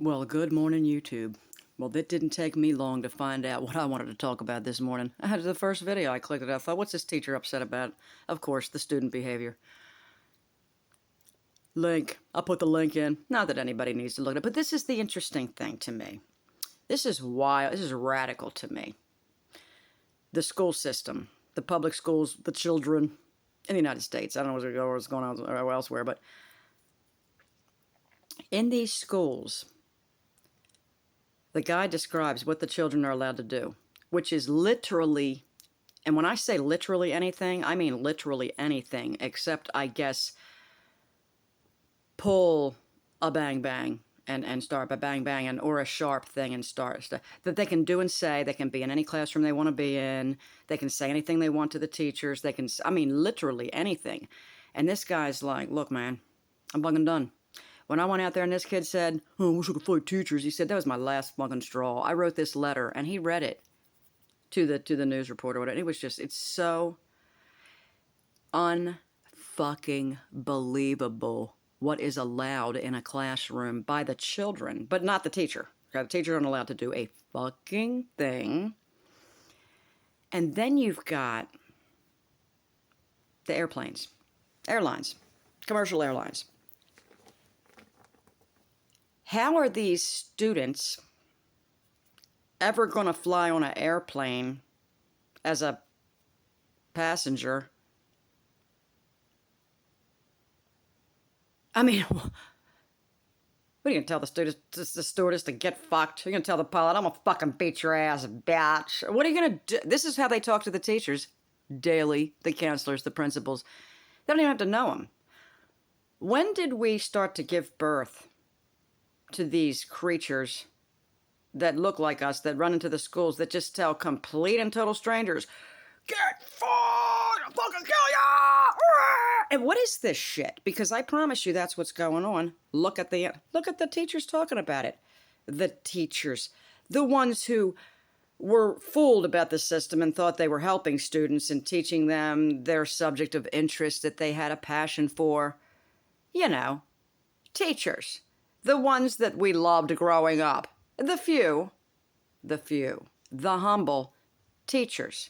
Well, good morning, YouTube. Well, it didn't take me long to find out what I wanted to talk about this morning. I had the first video, I clicked it, I thought, what's this teacher upset about? Of course, the student behavior. Link. I'll put the link in. Not that anybody needs to look at it, but this is the interesting thing to me. This is wild. This is radical to me. The school system, the public schools, the children in the United States. I don't know what's going on elsewhere, but in these schools, the guy describes what the children are allowed to do, which is literally, and when I say literally anything, I mean literally anything, except, I guess, pull a bang bang and start a bang bang and or a sharp thing and start that they can do and say. They can be in any classroom they want to be in. They can say anything they want to the teachers. They can, I mean, literally anything. And this guy's like, look, man, I'm fucking done. When I went out there and this kid said, oh, I wish I could fight teachers, he said, that was my last fucking straw. I wrote this letter, and he read it to the news reporter. Whatever. It was just, it's so unfucking believable what is allowed in a classroom by the children, but not the teacher. The teachers aren't allowed to do a fucking thing. And then you've got the airlines, commercial airlines. How are these students ever going to fly on an airplane as a passenger? I mean, what are you going to tell the stewardess to get fucked? You're going to tell the pilot, I'm going to fucking beat your ass, bitch. What are you going to do? This is how they talk to the teachers daily, the counselors, the principals. They don't even have to know them. When did we start to give birth to these creatures that look like us, that run into the schools, that just tell complete and total strangers, get fucked, I'll fucking kill ya! And what is this shit? Because I promise you that's what's going on. Look at the teachers talking about it. The teachers. The ones who were fooled about the system and thought they were helping students and teaching them their subject of interest that they had a passion for. You know, teachers. The ones that we loved growing up. The few, the humble teachers.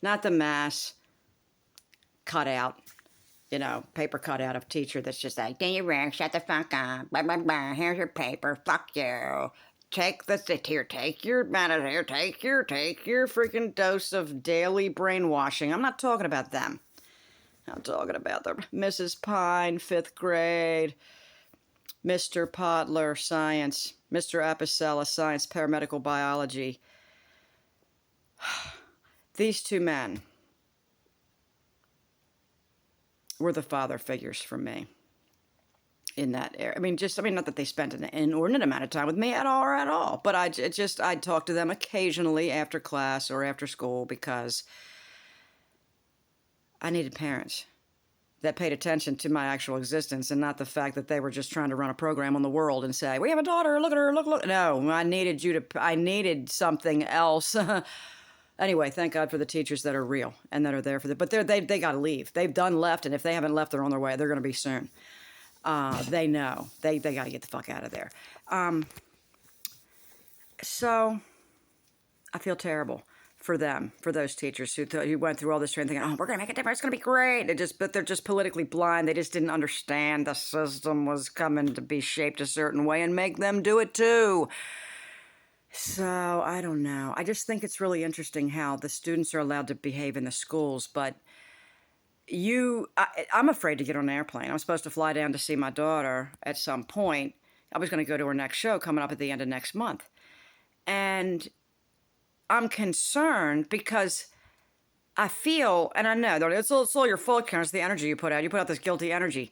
Not the mass cutout, paper cutout of teacher that's just like, do you wrong, shut the fuck up, blah, blah, blah, here's your paper, fuck you. Take your freaking dose of daily brainwashing. I'm not talking about them. I'm talking about the Mrs. Pine, 5th grade, Mr. Potler, science, Mr. Apicella, science, paramedical biology. These two men were the father figures for me in that area. Not that they spent an inordinate amount of time with me at all, but I'd talk to them occasionally after class or after school because I needed parents that paid attention to my actual existence and not the fact that they were just trying to run a program on the world and say, we have a daughter, look at her, look. No, I needed something else. Anyway, thank God for the teachers that are real and that are there for them. But they got to leave. They've done left, and if they haven't left, they're on their way. They're going to be soon. They know. They got to get the fuck out of there. So I feel terrible for them, for those teachers who went through all this training thinking, oh, we're going to make a difference, it's going to be great. But they're just politically blind. They just didn't understand the system was coming to be shaped a certain way and make them do it too. So, I don't know. I just think it's really interesting how the students are allowed to behave in the schools, but I'm afraid to get on an airplane. I'm supposed to fly down to see my daughter at some point. I was going to go to her next show coming up at the end of next month. And I'm concerned because I feel, and I know, it's all your fault, Karen. It's the energy you put out. You put out this guilty energy.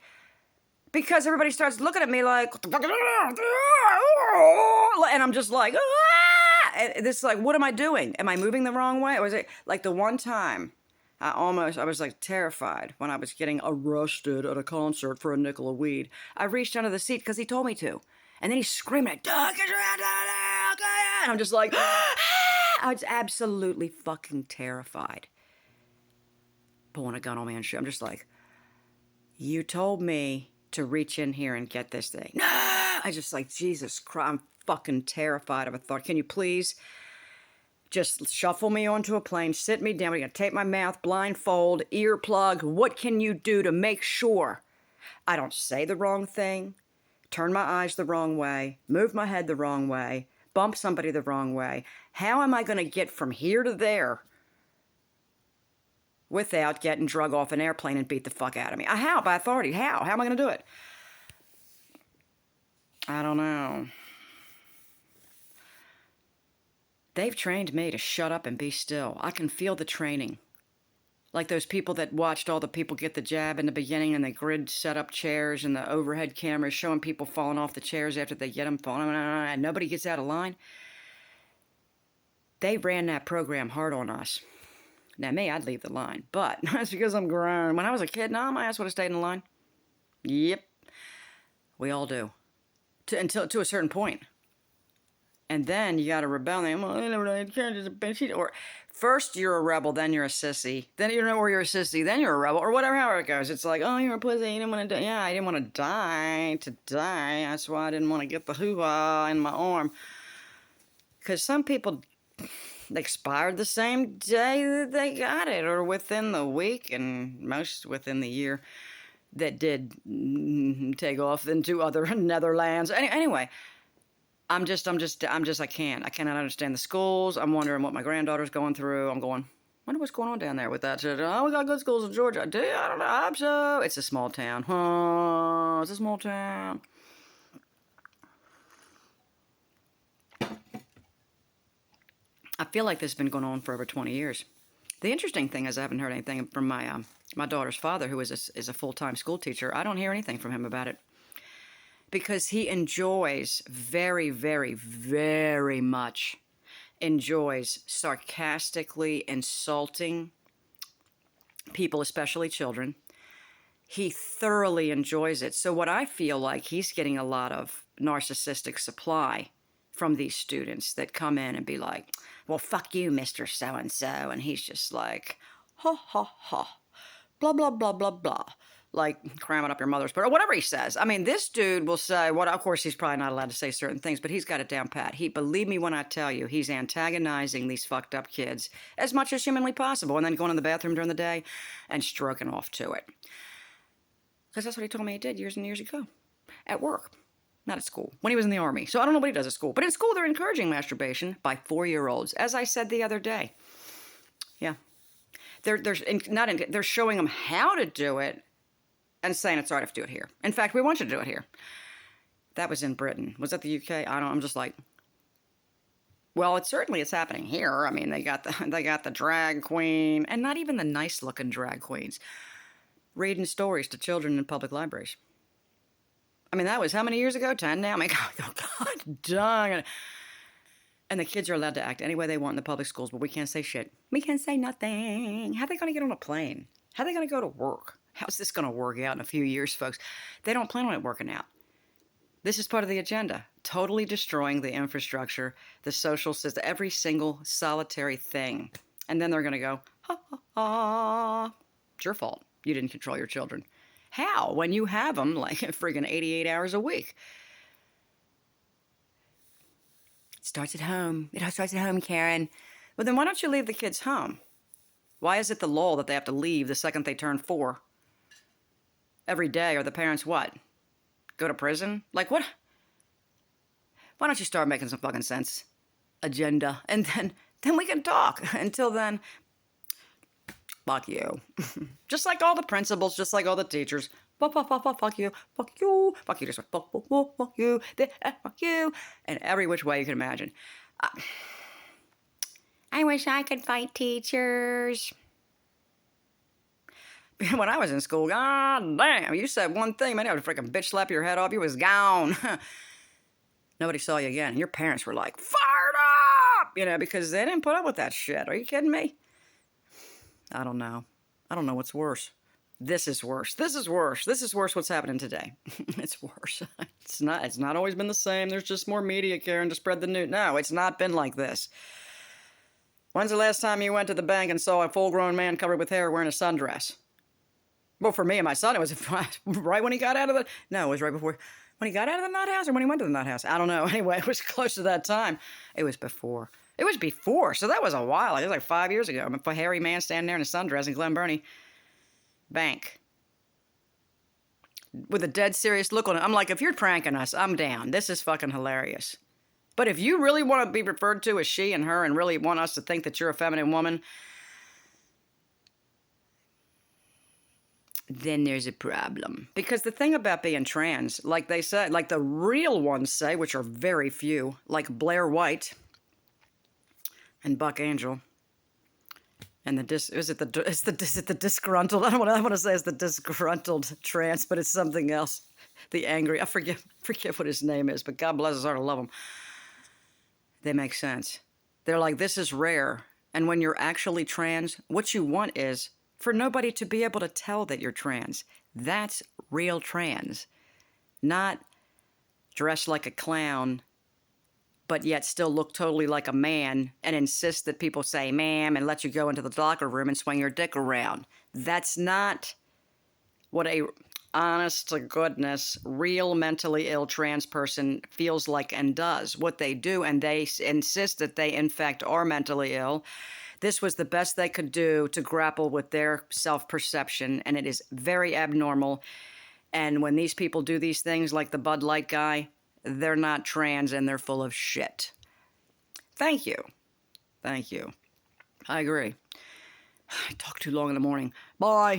Because everybody starts looking at me like, what the fuck is and I'm just like, ah! And this is like, what am I doing? Am I moving the wrong way? Or was it like the one time I was like terrified when I was getting arrested at a concert for a nickel of weed. I reached under the seat because he told me to. And then he's screaming, get your hand out, and I'm just like, ah! I was absolutely fucking terrified. Pulling a gun on me and shit. I'm just like, you told me to reach in here and get this thing. No! I just like, Jesus Christ, I'm fucking terrified of a thought. Can you please just shuffle me onto a plane, sit me down, we're gonna tape my mouth, blindfold, earplug. What can you do to make sure I don't say the wrong thing, turn my eyes the wrong way, move my head the wrong way, bump somebody the wrong way? How am I gonna get from here to there without getting drug off an airplane and beat the fuck out of me? How? By authority. How? How am I gonna do it? I don't know. They've trained me to shut up and be still. I can feel the training. Like those people that watched all the people get the jab in the beginning and the grid set up chairs and the overhead cameras showing people falling off the chairs after they get them falling and nobody gets out of line. They ran that program hard on us. Now me, I'd leave the line, but that's because I'm grown. When I was a kid, no, my ass would have stayed in the line. Yep. We all do. Until to a certain point. And then you got to rebel. Or first you're a rebel, then you're a sissy. Then you know where you're a sissy, then you're a rebel, or whatever, however it goes. It's like, oh, you're a pussy. You didn't want to die. Yeah, I didn't want to die to die. That's why I didn't want to get the hoo-ha in my arm. Because some people expired the same day that they got it, or within the week, and most within the year that did take off into other Netherlands. Anyway. I cannot understand the schools. I'm wondering what my granddaughter's going through. I'm going, wonder what's going on down there with that shit. Oh, we got good schools in Georgia. Do you? I don't know. I hope so. It's a small town. It's a small town. I feel like this has been going on for over 20 years. The interesting thing is I haven't heard anything from my daughter's father, who is a full-time school teacher. I don't hear anything from him about it. Because he enjoys very, very, very much enjoys sarcastically insulting people, especially children. He thoroughly enjoys it. So what I feel like, he's getting a lot of narcissistic supply from these students that come in and be like, well, fuck you, Mr. So-and-so. And he's just like, ha, ha, ha, blah, blah, blah, blah, blah. Like cramming up your mother's butt, or whatever he says. I mean, this dude will say, of course, he's probably not allowed to say certain things, but he's got it down pat. Believe me when I tell you, he's antagonizing these fucked up kids as much as humanly possible, and then going in the bathroom during the day and stroking off to it. Because that's what he told me he did years and years ago. At work. Not at school. When he was in the Army. So I don't know what he does at school. But in school, they're encouraging masturbation by 4-year-olds, as I said the other day. Yeah. They're showing them how to do it, and saying it's all right if you do it here. In fact, we want you to do it here. That was in Britain. Was that the UK? I don't know. I'm just like, well, it's happening here. I mean, they got the drag queen, and not even the nice looking drag queens, reading stories to children in public libraries. I mean, that was how many years ago? 10 now? I mean, God dang. And the kids are allowed to act any way they want in the public schools, but we can't say shit. We can't say nothing. How are they going to get on a plane? How are they going to go to work? How's this going to work out in a few years, folks? They don't plan on it working out. This is part of the agenda. Totally destroying the infrastructure, the social system, every single solitary thing. And then they're going to go, ha, ha, ha. It's your fault. You didn't control your children. How? When you have them like friggin' 88 hours a week. It starts at home. It starts at home, Karen. Well, then why don't you leave the kids home? Why is it the law that they have to leave the second they turn 4? Every day, or the parents what? Go to prison? Like what? Why don't you start making some fucking sense? Agenda. And then we can talk. Until then, fuck you. Just like all the principals, just like all the teachers. Fuck you. Fuck you. Fuck you. Just fuck you. Fuck you. And every which way you can imagine. I wish I could fight teachers. When I was in school, god damn, you said one thing, man, I would freaking bitch slap your head off, you was gone. Nobody saw you again. Your parents were like, fired up! Because they didn't put up with that shit. Are you kidding me? I don't know. I don't know what's worse. This is worse. This is worse. This is worse what's happening today. It's worse. It's not always been the same. There's just more media, Karen, to spread the news. No, it's not been like this. When's the last time you went to the bank and saw a full-grown man covered with hair wearing a sundress? Well, for me and my son, it was right when he got out of the... No, it was right before When he got out of the nut house or when he went to the nut house? I don't know. Anyway, it was close to that time. It was before. It was before. So that was a while. It was like 5 years ago. I'm a hairy man standing there in a sundress in Glen Burnie Bank with a dead serious look on it. I'm like, if you're pranking us, I'm down. This is fucking hilarious. But if you really want to be referred to as she and her and really want us to think that you're a feminine woman, then there's a problem. Because the thing about being trans, like they say, like the real ones say, which are very few, like Blair White and Buck Angel, and the is it the disgruntled? I don't want to say it's the disgruntled trans, but it's something else. The angry, I forget what his name is, but God bless his heart, I love him. They make sense. They're like, this is rare. And when you're actually trans, what you want is for nobody to be able to tell that you're trans. That's real trans. Not dress like a clown, but yet still look totally like a man and insist that people say ma'am and let you go into the locker room and swing your dick around. That's not what a honest to goodness, real mentally ill trans person feels like and does. What they do, and they insist that they in fact are mentally ill. This was the best they could do to grapple with their self-perception, and it is very abnormal. And when these people do these things, like the Bud Light guy, they're not trans and they're full of shit. Thank you. Thank you. I agree. I talk too long in the morning. Bye.